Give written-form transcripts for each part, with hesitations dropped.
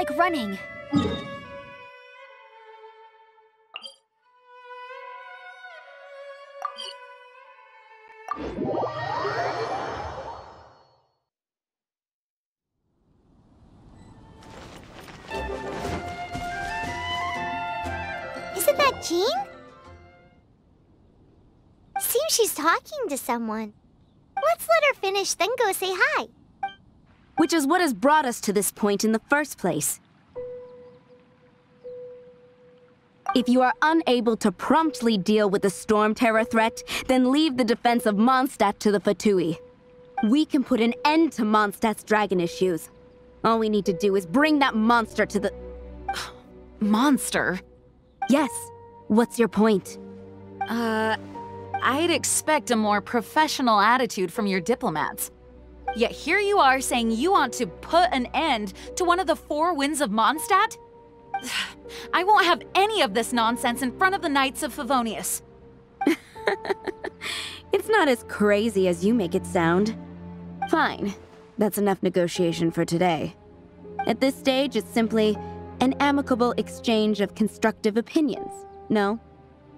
like running. Isn't that Jean? Seems she's talking to someone. Let's let her finish, then go say hi. Which is what has brought us to this point in the first place. If you are unable to promptly deal with the Storm Terror threat, then leave the defense of Mondstadt to the Fatui. We can put an end to Mondstadt's dragon issues. All we need to do is bring that monster to the... Monster? Yes. What's your point? I'd expect a more professional attitude from your diplomats. Yet here you are saying you want to put an end to one of the four winds of Mondstadt? I won't have any of this nonsense in front of the Knights of Favonius. It's not as crazy as you make it sound. Fine. That's enough negotiation for today. At this stage, it's simply an amicable exchange of constructive opinions. No?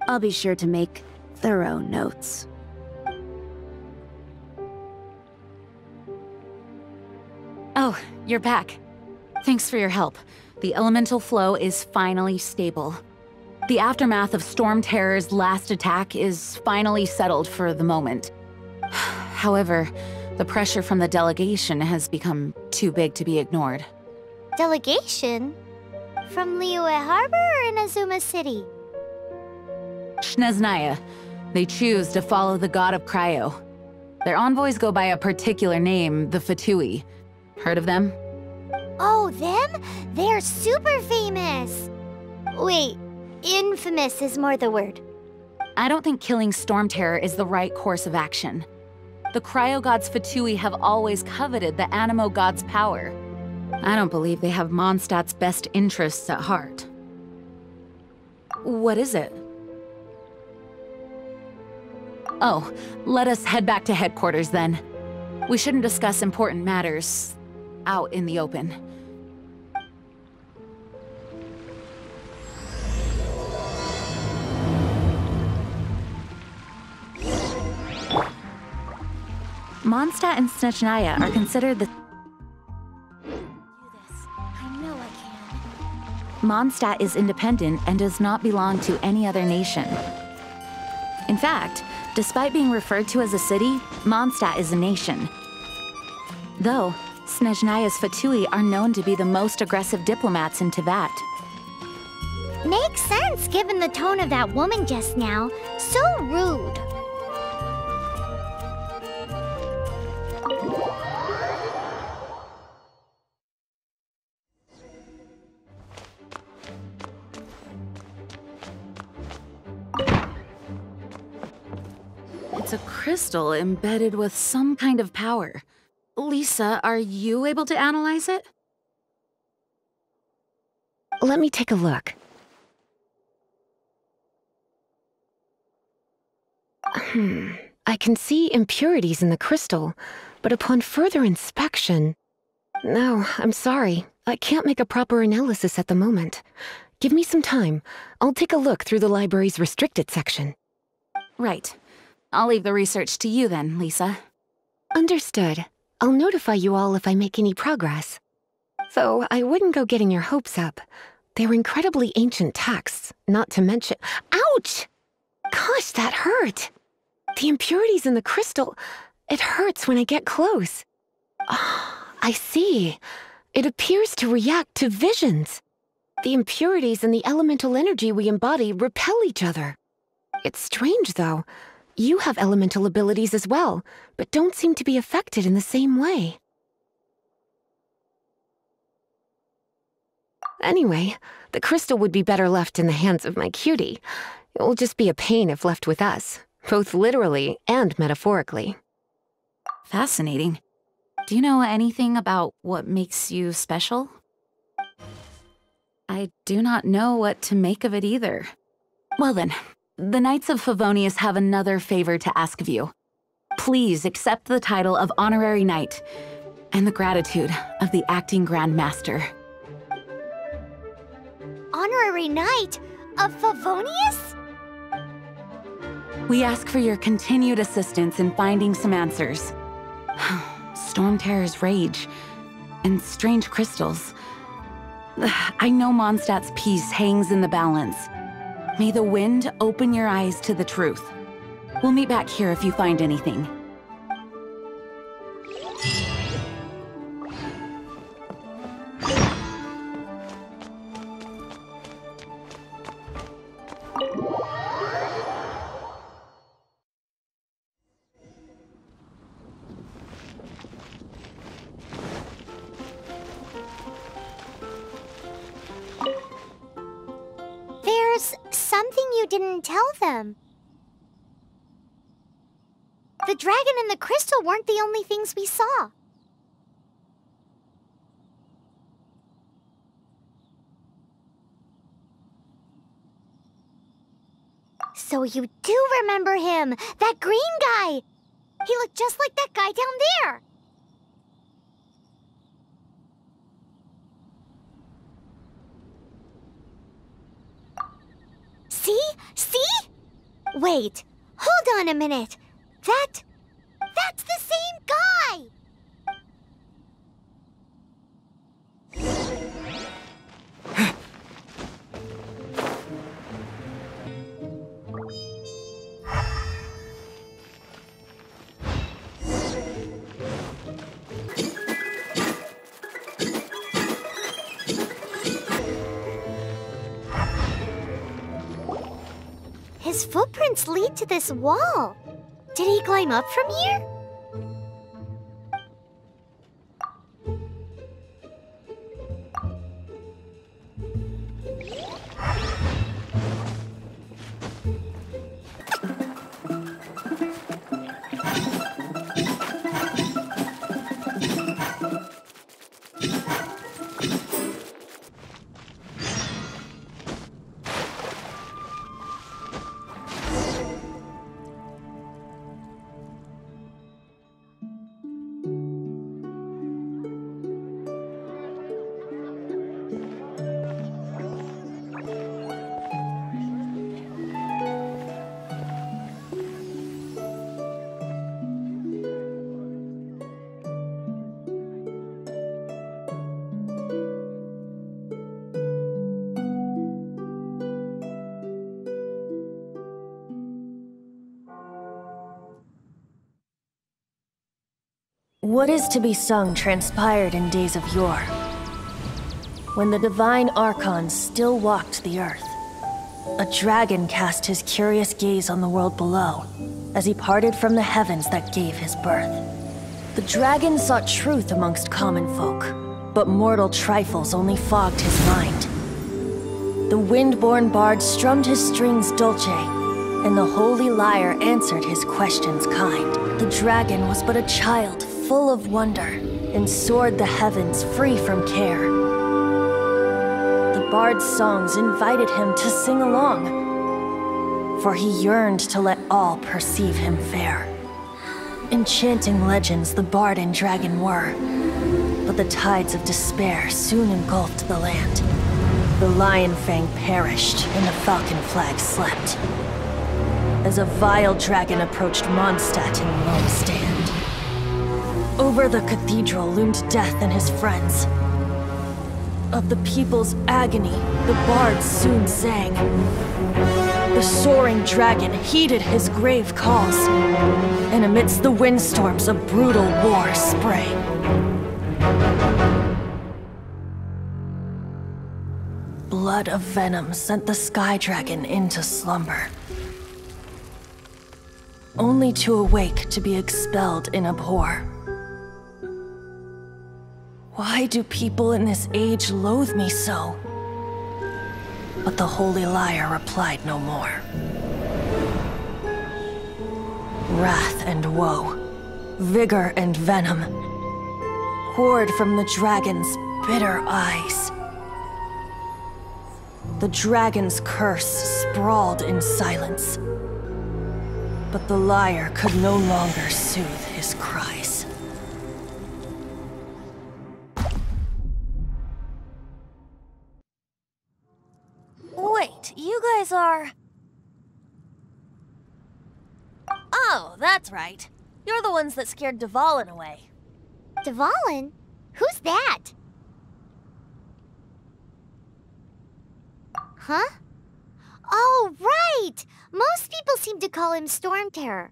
I'll be sure to make thorough notes. Oh, you're back. Thanks for your help. The elemental flow is finally stable. The aftermath of Storm Terror's last attack is finally settled for the moment. However, the pressure from the delegation has become too big to be ignored. Delegation? From Liyue Harbor or Inazuma City? Snezhnaya. They choose to follow the god of Cryo. Their envoys go by a particular name, the Fatui. Heard of them? Oh, them? They're super famous! Wait, infamous is more the word. I don't think killing Storm Terror is the right course of action. The Cryo God's Fatui have always coveted the Animo God's power. I don't believe they have Mondstadt's best interests at heart. What is it? Oh, let us head back to headquarters then. We shouldn't discuss important matters out in the open. Mondstadt and Snezhnaya are considered the... I know I can. Mondstadt is independent and does not belong to any other nation. In fact, despite being referred to as a city, Mondstadt is a nation. Though, Snezhnaya's Fatui are known to be the most aggressive diplomats in Teyvat. Makes sense given the tone of that woman just now. So rude. It's a crystal embedded with some kind of power. Lisa, are you able to analyze it? Let me take a look. I can see impurities in the crystal, but upon further inspection... No, I'm sorry. I can't make a proper analysis at the moment. Give me some time. I'll take a look through the library's restricted section. Right. I'll leave the research to you then, Lisa. Understood. I'll notify you all if I make any progress. Though I wouldn't go getting your hopes up. They're incredibly ancient texts, not to mention— Ouch! Gosh, that hurt! The impurities in the crystal— it hurts when I get close. Oh, I see. It appears to react to visions. The impurities and the elemental energy we embody repel each other. It's strange, though. You have elemental abilities as well, but don't seem to be affected in the same way. Anyway, the crystal would be better left in the hands of my cutie. It will just be a pain if left with us, both literally and metaphorically. Fascinating. Do you know anything about what makes you special? I do not know what to make of it either. Well then, the Knights of Favonius have another favor to ask of you. Please accept the title of Honorary Knight and the gratitude of the Acting Grand Master. honorary knight of Favonius? We ask for your continued assistance in finding some answers. Storm Terror's rage and strange crystals. I know Mondstadt's peace hangs in the balance. May the wind open your eyes to the truth. We'll meet back here if you find anything. There's something you didn't tell them. The dragon and the crystal weren't the only things we saw. So you do remember him, that green guy! He looked just like that guy down there! See? See? Wait, hold on a minute. That's the same guy! His footprints lead to this wall. Did he climb up from here? What is to be sung transpired in days of yore, when the divine archons still walked the earth. A dragon cast his curious gaze on the world below, as he parted from the heavens that gave his birth. The dragon sought truth amongst common folk, but mortal trifles only fogged his mind. The wind-born bard strummed his strings dulce, and the holy lyre answered his questions kind. The dragon was but a child, full of wonder, and soared the heavens free from care. The bard's songs invited him to sing along, for he yearned to let all perceive him fair. Enchanting legends the bard and dragon were, but the tides of despair soon engulfed the land. The lion fang perished, and the falcon flag slept, as a vile dragon approached Mondstadt in lone stand. Over the cathedral loomed death and his friends. Of the people's agony, the bards soon sang. The soaring dragon heeded his grave calls, and amidst the windstorms a brutal war sprang. Blood of venom sent the sky dragon into slumber, only to awake to be expelled in abhor. Why do people in this age loathe me so? But the holy lyre replied no more. Wrath and woe, vigor and venom, poured from the dragon's bitter eyes. The dragon's curse sprawled in silence, but the lyre could no longer soothe his cries. guys are... Oh, that's right. You're the ones that scared Dvalin away. Dvalin? Who's that? Huh? Oh, right! Most people seem to call him Storm Terror.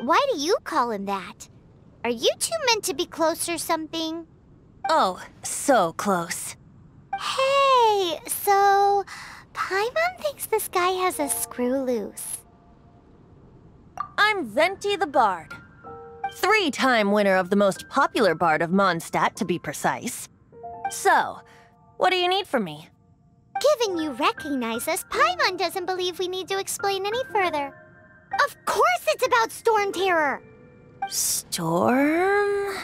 Why do you call him that? Are you two meant to be close or something? Oh, so close. Hey, so... Paimon thinks this guy has a screw loose. I'm Venti the Bard. 3-time winner of the most popular bard of Mondstadt, to be precise. So, what do you need from me? Given you recognize us, Paimon doesn't believe we need to explain any further. Of course it's about Storm Terror! Storm?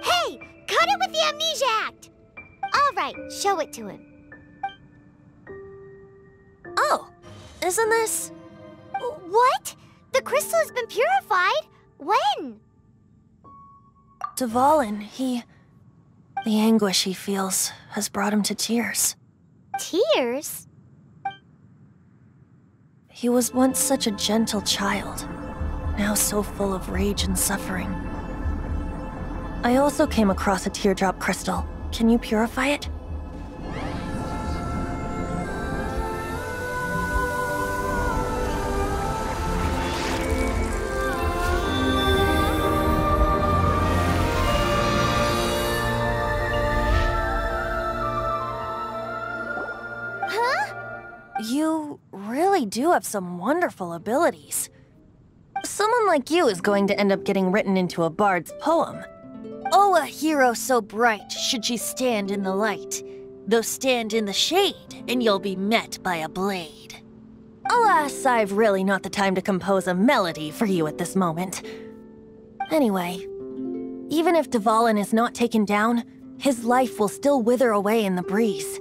Hey, cut it with the Amnesia Act! Alright, show it to him. Oh, isn't this... What? The crystal has been purified? When? Dvalin, the anguish he feels has brought him to tears. Tears? He was once such a gentle child, now so full of rage and suffering. I also came across a teardrop crystal. Can you purify it? You really do have some wonderful abilities. Someone like you is going to end up getting written into a bard's poem. Oh, a hero so bright should she stand in the light, though stand in the shade, and you'll be met by a blade. Alas, I've really not the time to compose a melody for you at this moment. Anyway, even if Dvalin is not taken down, his life will still wither away in the breeze.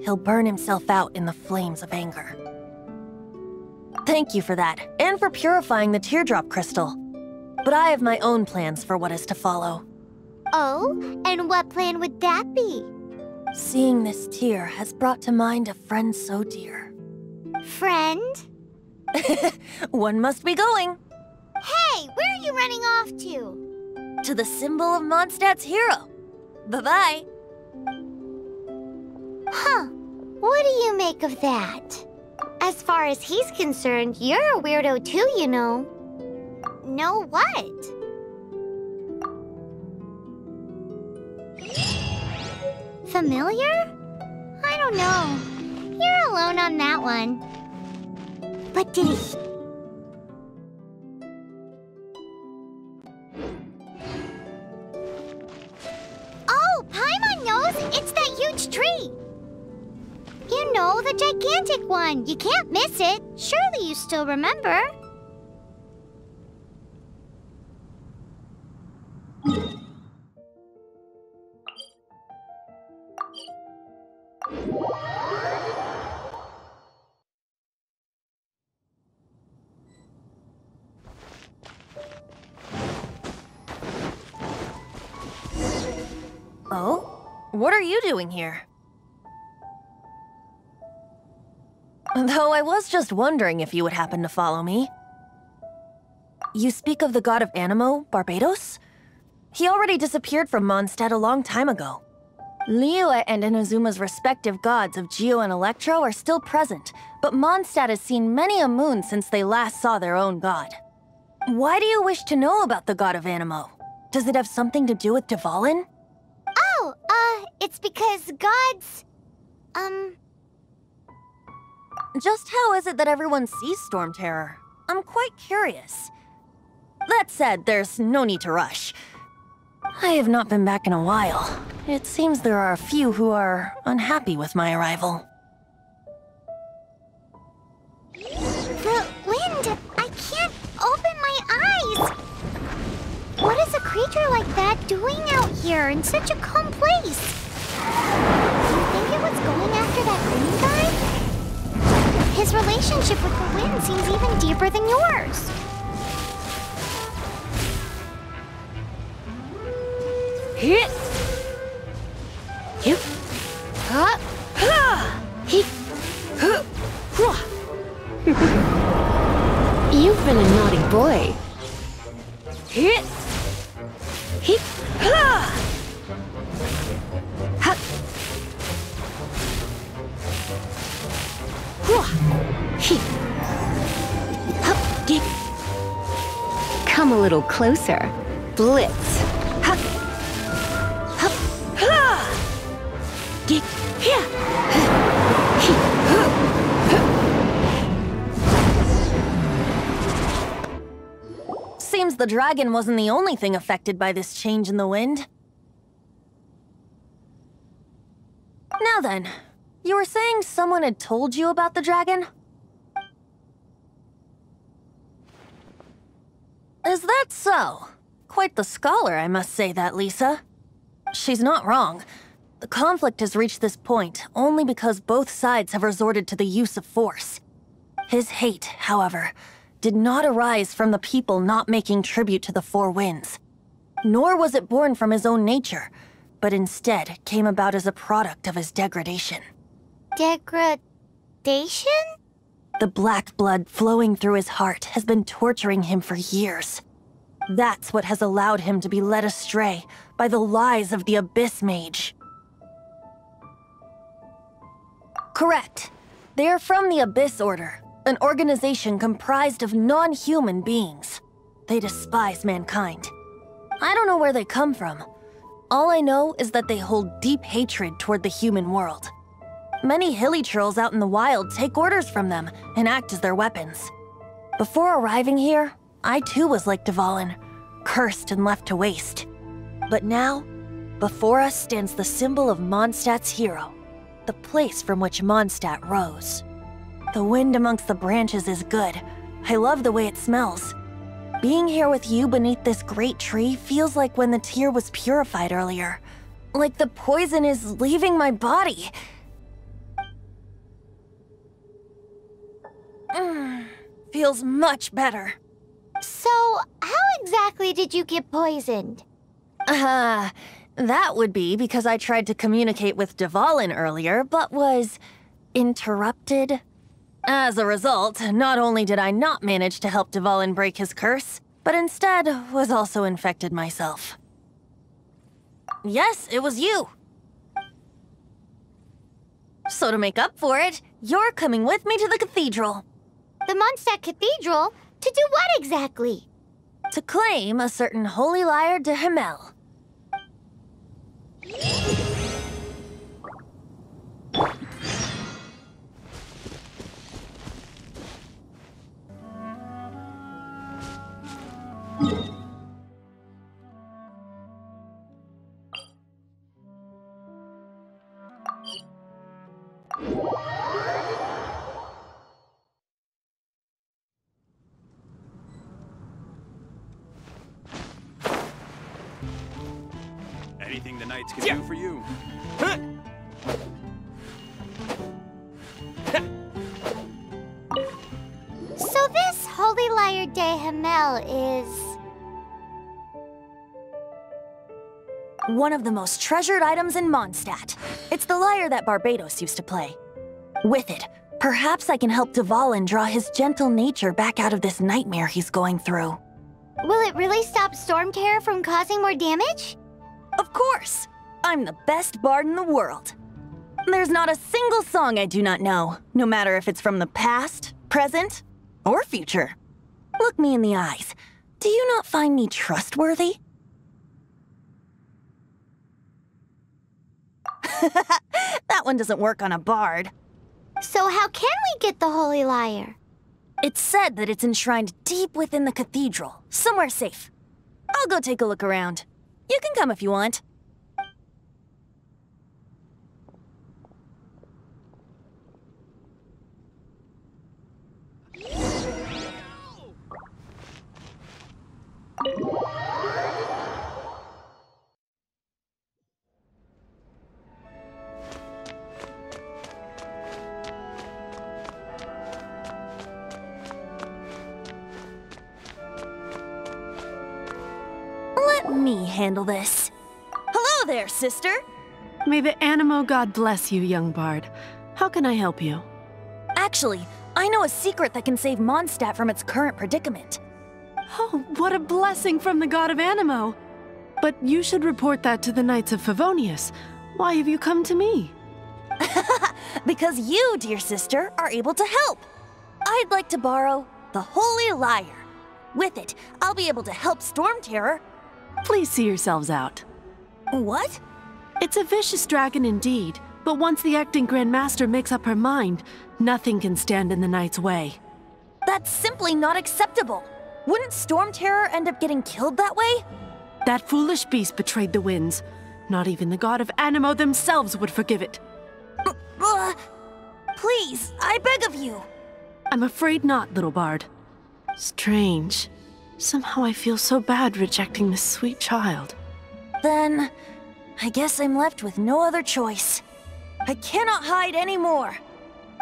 He'll burn himself out in the flames of anger. Thank you for that, and for purifying the teardrop crystal. But I have my own plans for what is to follow. Oh, and what plan would that be? Seeing this tear has brought to mind a friend so dear. Friend? One must be going. Hey, where are you running off to? To the symbol of Mondstadt's hero. Bye-bye. Huh. What do you make of that? As far as he's concerned, you're a weirdo too, you know. Know what? Familiar? I don't know. You're alone on that one. But did he... Oh, Paimon knows! It's that huge tree! You know, the gigantic one. You can't miss it. Surely you still remember. Oh? What are you doing here? Though I was just wondering if you would happen to follow me. You speak of the god of Animo, Barbados? He already disappeared from Mondstadt a long time ago. Liyue and Inazuma's respective gods of Geo and Electro are still present, but Mondstadt has seen many a moon since they last saw their own god. Why do you wish to know about the god of Animo? Does it have something to do with Dvalin? Oh, it's because gods... Just how is it that everyone sees Storm Terror? I'm quite curious. That said, there's no need to rush. I have not been back in a while. It seems there are a few who are unhappy with my arrival. The wind! I can't open my eyes! What is a creature like that doing out here in such a calm place? Do you think it was going after that green guy? His relationship with the wind seems even deeper than yours. Hit! Hit! Ha! Ha! Hit! Ha! You've been a naughty boy. Hit! Hit! Ha! Ha! Hit! Hup! Get! Come a little closer. Blitz! Hup! Hup! Ha! Get! Here! Seems the dragon wasn't the only thing affected by this change in the wind. Now then, you were saying someone had told you about the dragon? Is that so? Quite the scholar, I must say that, Lisa. She's not wrong. The conflict has reached this point only because both sides have resorted to the use of force. His hate, however, did not arise from the people not making tribute to the Four Winds. Nor was it born from his own nature, but instead came about as a product of his degradation. Degradation? The black blood flowing through his heart has been torturing him for years. That's what has allowed him to be led astray by the lies of the Abyss Mage. Correct. They are from the Abyss Order, an organization comprised of non-human beings. They despise mankind. I don't know where they come from. All I know is that they hold deep hatred toward the human world. Many hilly trolls out in the wild take orders from them and act as their weapons. Before arriving here, I too was like Dvalin, cursed and left to waste. But now, before us stands the symbol of Mondstadt's hero, the place from which Mondstadt rose. The wind amongst the branches is good. I love the way it smells. Being here with you beneath this great tree feels like when the tear was purified earlier. Like the poison is leaving my body. Feels much better. So, how exactly did you get poisoned? That would be because I tried to communicate with Dvalin earlier, but was interrupted. As a result, not only did I not manage to help Dvalin break his curse, but instead was also infected myself. Yes, it was you. So to make up for it, you're coming with me to the cathedral. The Mondstadt Cathedral? To do what exactly? To claim a certain holy lyre de Himmel. Anything the knights can do for you. So this Holy Lyre de Himmel is... one of the most treasured items in Mondstadt. It's the lyre that Barbados used to play. With it, perhaps I can help Dvalin draw his gentle nature back out of this nightmare he's going through. Will it really stop Storm Terror from causing more damage? Of course! I'm the best bard in the world. There's not a single song I do not know, no matter if it's from the past, present, or future. Look me in the eyes. Do you not find me trustworthy? That one doesn't work on a bard. So how can we get the Holy Lyre? It's said that it's enshrined deep within the cathedral, somewhere safe. I'll go take a look around. You can come if you want. Let me handle this. Hello there, sister. May the Animo God bless you, young bard. How can I help you? Actually, I know a secret that can save Mondstadt from its current predicament. Oh, what a blessing from the god of Animo! But you should report that to the Knights of Favonius. Why have you come to me? Because you, dear sister, are able to help. I'd like to borrow the Holy Lyre. With it, I'll be able to help Storm Terror. Please see yourselves out. What? It's a vicious dragon indeed, but once the acting Grand Master makes up her mind, nothing can stand in the Knight's way. That's simply not acceptable. Wouldn't Storm Terror end up getting killed that way? That foolish beast betrayed the winds. Not even the god of Animo themselves would forgive it. Please, I beg of you. I'm afraid not, little bard. Strange. Somehow I feel so bad rejecting this sweet child. Then, I guess I'm left with no other choice. I cannot hide anymore.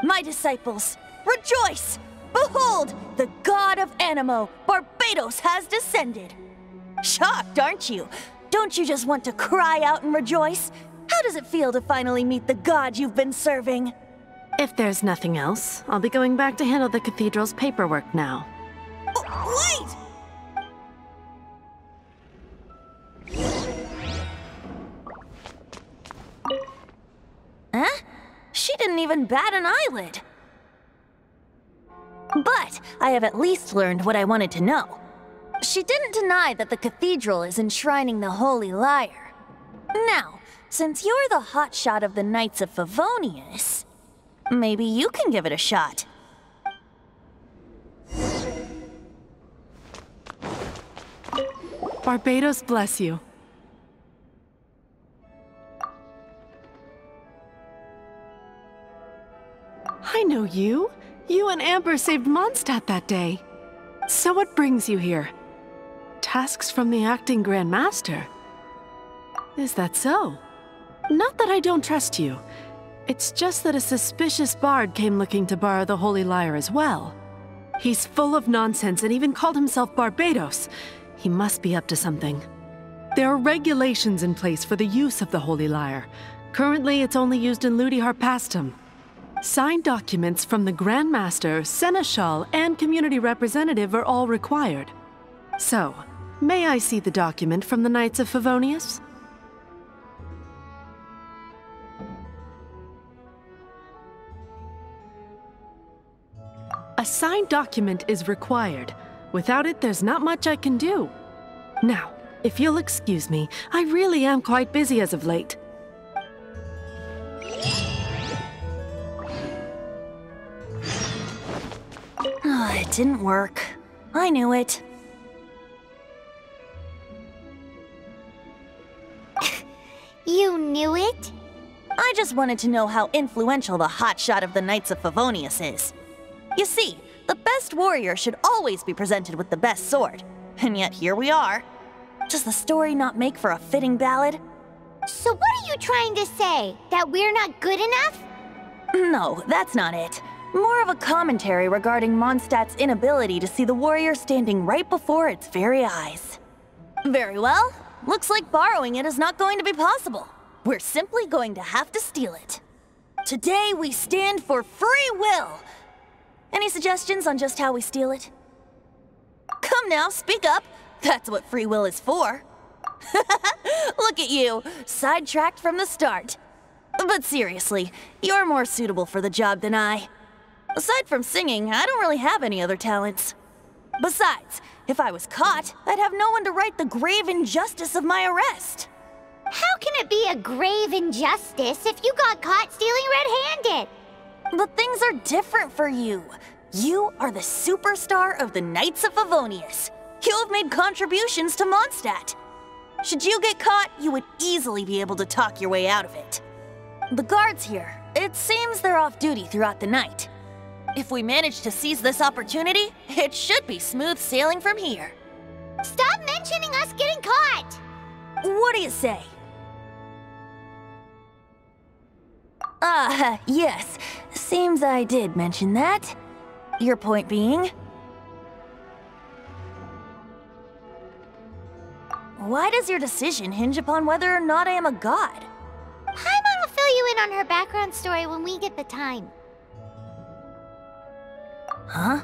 My disciples, rejoice! Behold, the god of Animo, Barbados, has descended. Shocked, aren't you? Don't you just want to cry out and rejoice? How does it feel to finally meet the god you've been serving? If there's nothing else, I'll be going back to handle the cathedral's paperwork now. Wait! Huh? She didn't even bat an eyelid. But I have at least learned what I wanted to know. She didn't deny that the cathedral is enshrining the Holy Lyre. Now, since you're the hotshot of the Knights of Favonius, maybe you can give it a shot. Barbados bless you. I know you. You and Amber saved Mondstadt that day. So what brings you here? Tasks from the acting Grand Master? Is that so? Not that I don't trust you. It's just that a suspicious bard came looking to borrow the Holy Lyre as well. He's full of nonsense and even called himself Barbados. He must be up to something. There are regulations in place for the use of the Holy Lyre. Currently, it's only used in Ludi Harpastum. Signed documents from the Grand Master, Seneschal, and Community Representative are all required. So, may I see the document from the Knights of Favonius? A signed document is required. Without it, there's not much I can do. Now, if you'll excuse me, I really am quite busy as of late. It didn't work. I knew it. You knew it? I just wanted to know how influential the hotshot of the Knights of Favonius is. You see, the best warrior should always be presented with the best sword. And yet here we are. Does the story not make for a fitting ballad? So what are you trying to say? That we're not good enough? No, that's not it. More of a commentary regarding Mondstadt's inability to see the warrior standing right before its very eyes. Very well. Looks like borrowing it is not going to be possible. We're simply going to have to steal it. Today we stand for free will. Any suggestions on just how we steal it? Come now, speak up. That's what free will is for. Look at you, sidetracked from the start. But seriously, you're more suitable for the job than I. Aside from singing, I don't really have any other talents. Besides, if I was caught, I'd have no one to right the grave injustice of my arrest. How can it be a grave injustice if you got caught stealing red-handed? But things are different for you. You are the superstar of the Knights of Favonius. You have made contributions to Mondstadt. Should you get caught, you would easily be able to talk your way out of it. The guards here, it seems they're off duty throughout the night. If we manage to seize this opportunity, it should be smooth sailing from here. Stop mentioning us getting caught! What do you say? Yes. Seems I did mention that. Your point being? Why does your decision hinge upon whether or not I am a god? Paimon will fill you in on her background story when we get the time. Huh?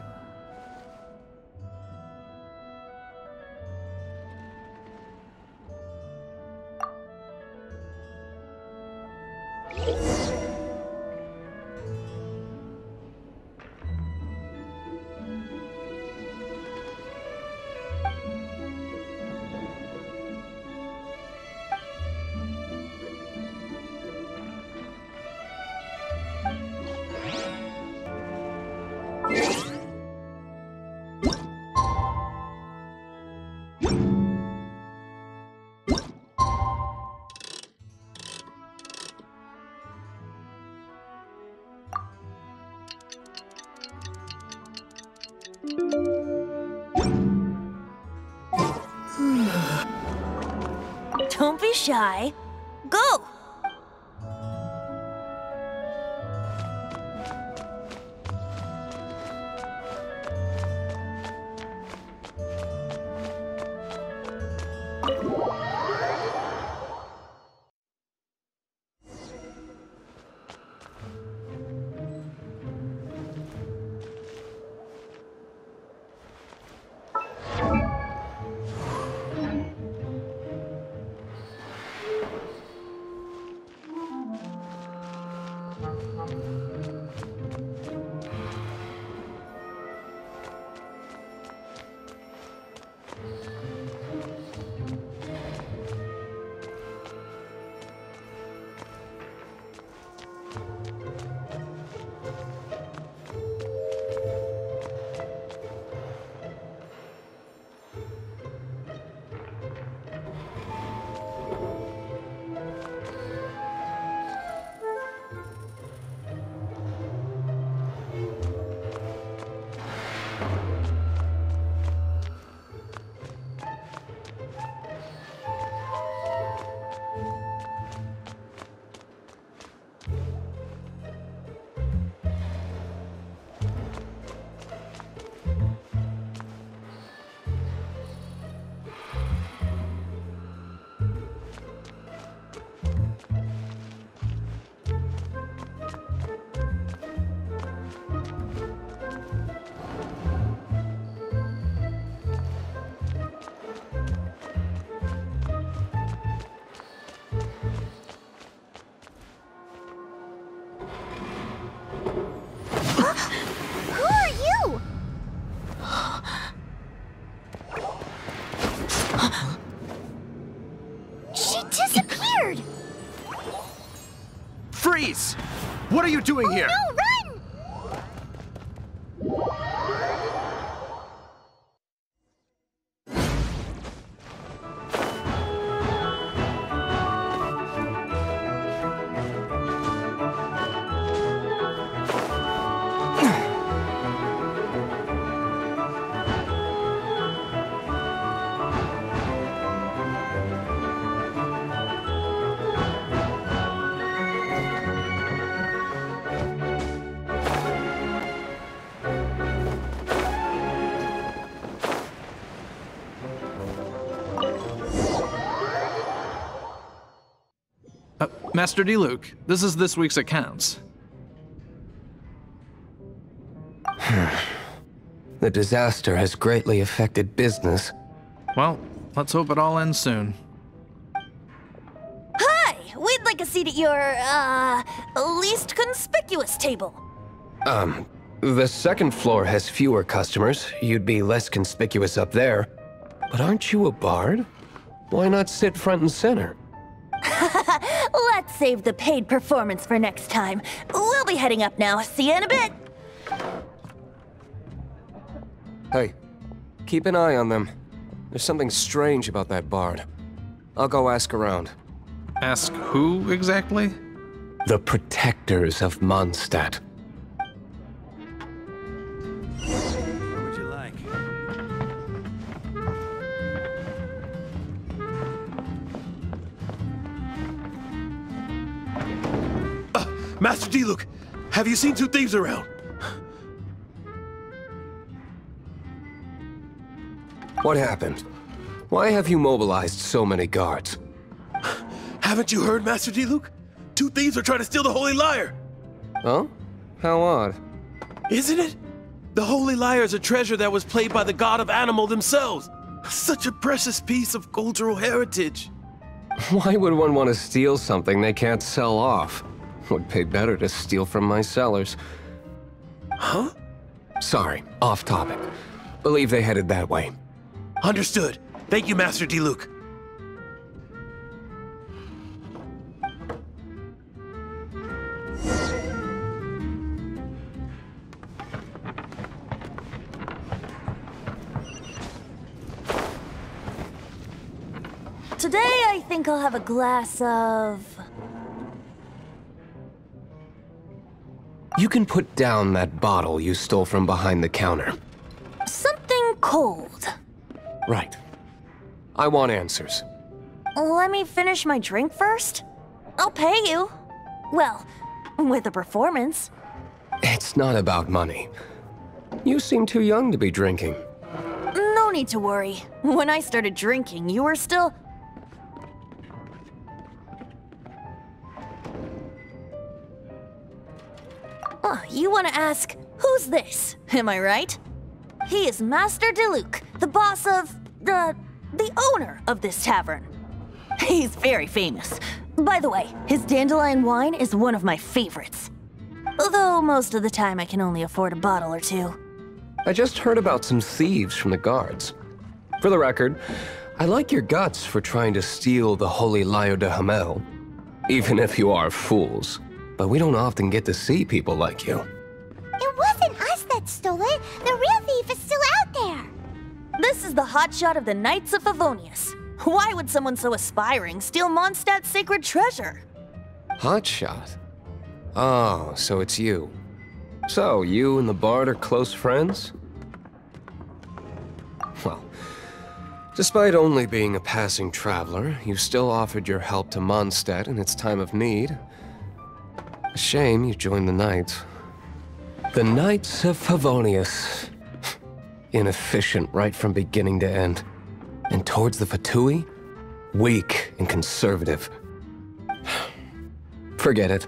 Don't be shy. Go! Who are you? She disappeared! Freeze! What are you doing here? No, run! Master Diluc, this is this week's accounts. The disaster has greatly affected business. Well, let's hope it all ends soon. Hi! We'd like a seat at your, least conspicuous table. The second floor has fewer customers. You'd be less conspicuous up there. But aren't you a bard? Why not sit front and center? Let's save the paid performance for next time. We'll be heading up now. See you in a bit. Hey, keep an eye on them. There's something strange about that bard. I'll go ask around. Ask who exactly? The protectors of Mondstadt. What would you like? Master Diluc, have you seen two thieves around? What happened? Why have you mobilized so many guards? Haven't you heard, Master Diluc? Two thieves are trying to steal the Holy Lyre! Oh? How odd. Isn't it? The Holy Lyre is a treasure that was played by the god of animal themselves. Such a precious piece of cultural heritage. Why would one want to steal something they can't sell off? Would pay better to steal from my sellers. Huh? Sorry, off topic. Believe they headed that way. Understood. Thank you, Master Diluc. Today, I think I'll have a glass of... You can put down that bottle you stole from behind the counter. something cold. Right. I want answers. Let me finish my drink first. I'll pay you. Well, with a performance. It's not about money. You seem too young to be drinking. No need to worry. When I started drinking, you were still... Oh, you want to ask, who's this? Am I right? He is Master Diluc, the boss of... the owner of this tavern. He's very famous. By the way, his dandelion wine is one of my favorites. Although most of the time I can only afford a bottle or two. I just heard about some thieves from the guards. For the record, I like your guts for trying to steal the Holy Lyre de Hamel. Even if you are fools. But we don't often get to see people like you. It wasn't us that stole it. The real thief is still out there. This is the hotshot of the Knights of Favonius. Why would someone so aspiring steal Mondstadt's sacred treasure? Hotshot? Oh, so it's you. So, you and the Bard are close friends? Well, despite only being a passing traveler, you still offered your help to Mondstadt in its time of need. A shame you joined the Knights. The Knights of Favonius. Inefficient right from beginning to end. And towards the Fatui, weak and conservative. Forget it.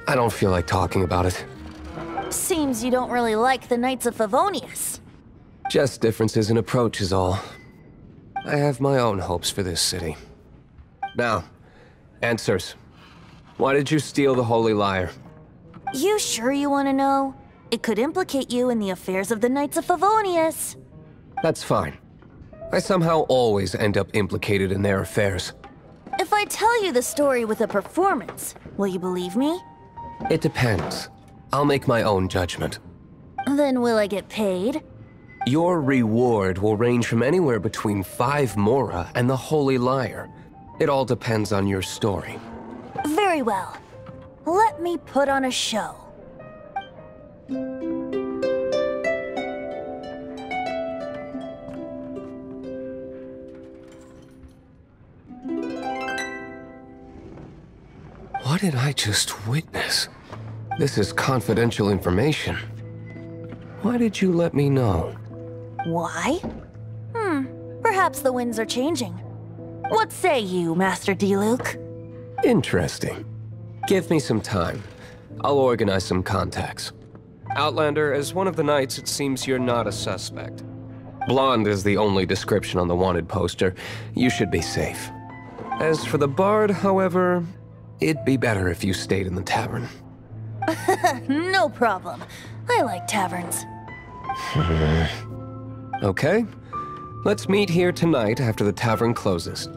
I don't feel like talking about it. Seems you don't really like the Knights of Favonius. Just differences in approach is all. I have my own hopes for this city. Now, answers. Why did you steal the Holy Lyre? You sure you want to know? It could implicate you in the affairs of the Knights of Favonius. That's fine. I somehow always end up implicated in their affairs. If I tell you the story with a performance, will you believe me? It depends. I'll make my own judgment. Then will I get paid? Your reward will range from anywhere between 5 Mora and the Holy Lyre. It all depends on your story. Very well. Let me put on a show. What did I just witness? This is confidential information. Why did you let me know? Why? Perhaps the winds are changing. What say you, Master Diluc? Interesting. Give me some time. I'll organize some contacts. Outlander, as one of the Knights, it seems you're not a suspect. Blonde is the only description on the wanted poster. You should be safe. As for the Bard, however, it'd be better if you stayed in the tavern. No problem. I like taverns. Okay. Let's meet here tonight after the tavern closes.